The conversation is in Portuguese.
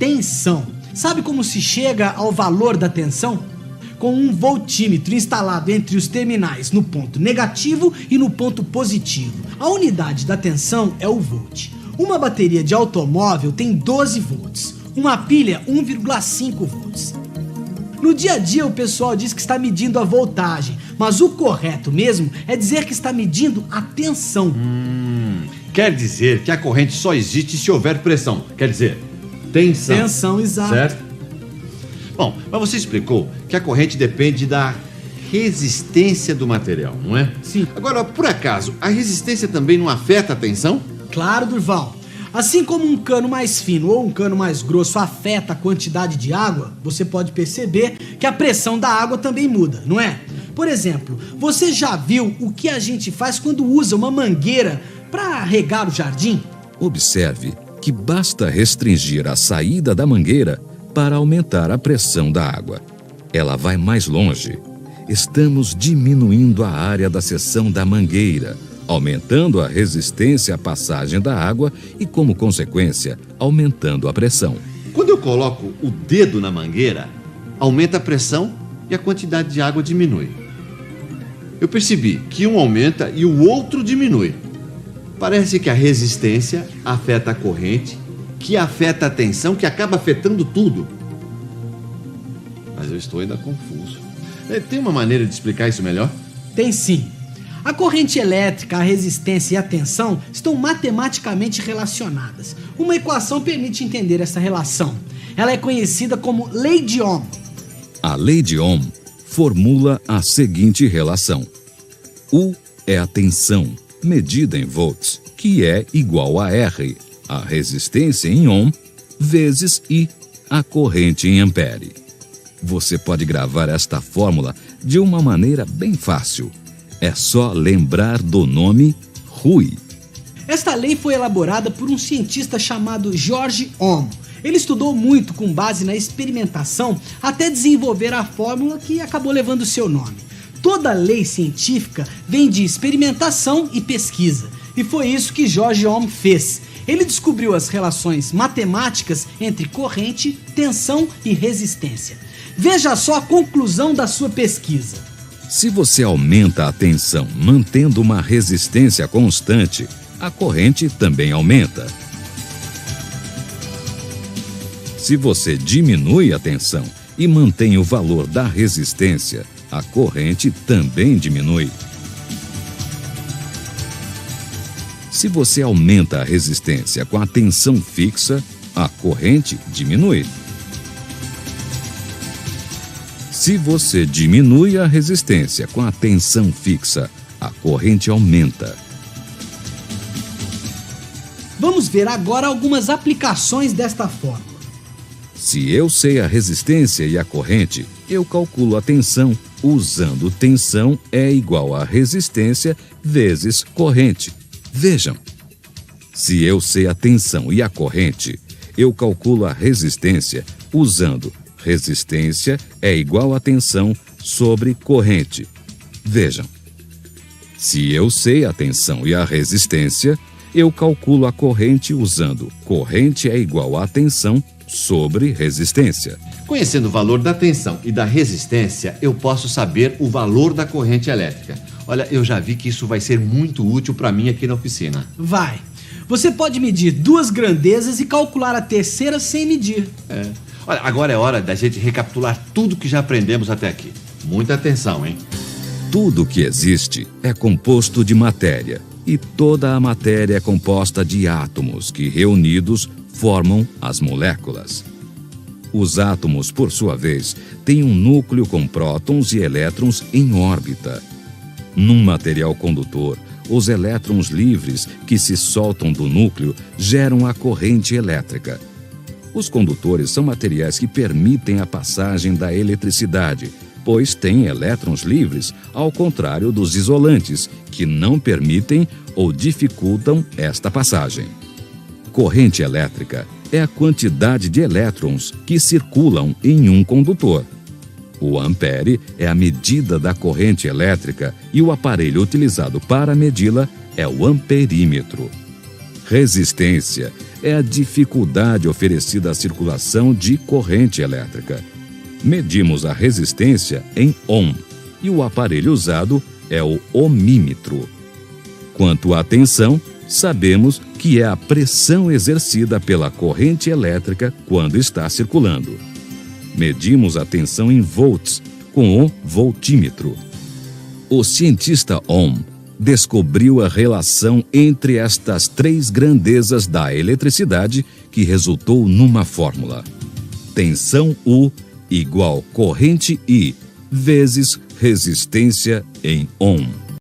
Tensão. Sabe como se chega ao valor da tensão? Com um voltímetro instalado entre os terminais no ponto negativo e no ponto positivo. A unidade da tensão é o volt. Uma bateria de automóvel tem 12 volts, uma pilha 1,5 volts. No dia a dia o pessoal diz que está medindo a voltagem, mas o correto mesmo é dizer que está medindo a tensão. Quer dizer que a corrente só existe se houver pressão. Quer dizer, tensão. Tensão, exato. Certo? Bom, mas você explicou que a corrente depende da resistência do material, não é? Sim. Agora, por acaso, a resistência também não afeta a tensão? Claro, Durval. Assim como um cano mais fino ou um cano mais grosso afeta a quantidade de água, você pode perceber que a pressão da água também muda, não é? Por exemplo, você já viu o que a gente faz quando usa uma mangueira para regar o jardim? Observe que basta restringir a saída da mangueira para aumentar a pressão da água. Ela vai mais longe. Estamos diminuindo a área da seção da mangueira, aumentando a resistência à passagem da água e, como consequência, aumentando a pressão. Quando eu coloco o dedo na mangueira, aumenta a pressão e a quantidade de água diminui. Eu percebi que um aumenta e o outro diminui. Parece que a resistência afeta a corrente, que afeta a tensão, que acaba afetando tudo. Mas eu estou ainda confuso. Tem uma maneira de explicar isso melhor? Tem sim. A corrente elétrica, a resistência e a tensão estão matematicamente relacionadas. Uma equação permite entender essa relação. Ela é conhecida como Lei de Ohm. A Lei de Ohm formula a seguinte relação. U é a tensão, medida em volts, que é igual a R, a resistência em ohm, vezes I, a corrente em ampere. Você pode gravar esta fórmula de uma maneira bem fácil. É só lembrar do nome Rui. Esta lei foi elaborada por um cientista chamado George Ohm. Ele estudou muito com base na experimentação até desenvolver a fórmula que acabou levando seu nome. Toda lei científica vem de experimentação e pesquisa. E foi isso que George Ohm fez. Ele descobriu as relações matemáticas entre corrente, tensão e resistência. Veja só a conclusão da sua pesquisa. Se você aumenta a tensão mantendo uma resistência constante, a corrente também aumenta. Se você diminui a tensão e mantém o valor da resistência, a corrente também diminui. Se você aumenta a resistência com a tensão fixa, a corrente diminui. Se você diminui a resistência com a tensão fixa, a corrente aumenta. Vamos ver agora algumas aplicações desta fórmula. Se eu sei a resistência e a corrente, eu calculo a tensão, usando tensão é igual a resistência vezes corrente. Vejam, se eu sei a tensão e a corrente, eu calculo a resistência usando resistência é igual a tensão sobre corrente. Vejam, se eu sei a tensão e a resistência, eu calculo a corrente usando corrente é igual a tensão sobre resistência. Conhecendo o valor da tensão e da resistência, eu posso saber o valor da corrente elétrica. Olha, eu já vi que isso vai ser muito útil para mim aqui na oficina. Vai. Você pode medir duas grandezas e calcular a terceira sem medir. Olha, agora é hora da gente recapitular tudo que já aprendemos até aqui. Muita atenção, hein? Tudo que existe é composto de matéria, e toda a matéria é composta de átomos que, reunidos, formam as moléculas. Os átomos, por sua vez, têm um núcleo com prótons e elétrons em órbita. Num material condutor, os elétrons livres que se soltam do núcleo geram a corrente elétrica. Os condutores são materiais que permitem a passagem da eletricidade, pois têm elétrons livres, ao contrário dos isolantes, que não permitem ou dificultam esta passagem. Corrente elétrica é a quantidade de elétrons que circulam em um condutor. O ampere é a medida da corrente elétrica e o aparelho utilizado para medi-la é o amperímetro. Resistência é a dificuldade oferecida à circulação de corrente elétrica. Medimos a resistência em ohm e o aparelho usado é o ohmímetro. Quanto à tensão, sabemos que é a pressão exercida pela corrente elétrica quando está circulando. Medimos a tensão em volts com o voltímetro. O cientista Ohm descobriu a relação entre estas três grandezas da eletricidade que resultou numa fórmula. Tensão U igual corrente I vezes resistência em ohm.